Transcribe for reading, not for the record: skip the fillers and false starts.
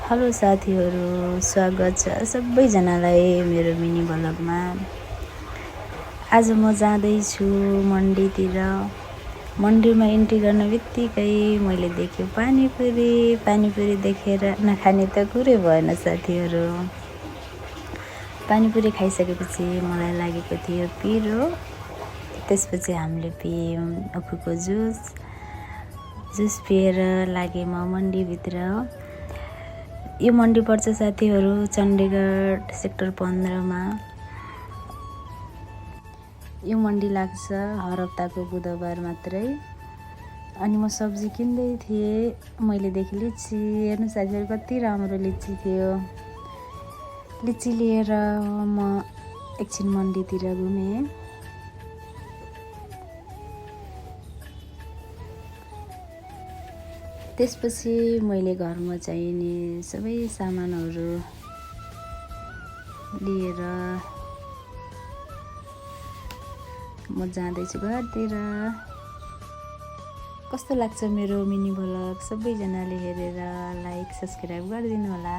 Hello साथीहरू, स्वागत छ सबैजनालाई मेरो मिनी भ्लगमा। आज म जाँदैछु मन्डीतिर। मन्डीमा इन्ट्री गर्ने बित्तिकै मैले देखेँ पानीपुरी देखेर नखाने त कुरै भएन साथीहरू। पानीपुरी खाइसकेपछि मलाई लागेको थियो पिरो। त्यसपछि हामीले पियौँ उखुको जुस पिएर लागे म मन्डीभित्र। यो मन्डी पर्छ साथीहरू चण्डीगढ सेक्टर 15मा। यो मन्डी लाग्छ हर हप्ताको बुधबार मात्रै। अनि म सब्जी किन्दै थिएँ, मैले देखेँ लिची। हेर्नु साथीहरू कति राम्रो लिची थियो। लिची लिएर म एकछिन मन्डीतिर घुमेँ। त्यसपछि मैले घरमा चाहिने सबै सामानहरू लिएर म जाँदैछु घरतिर। कस्तो लाग्छ मेरो मिनी भ्लग? सबैजनाले हेरेर लाइक सब्सक्राइब गरिदिनु होला।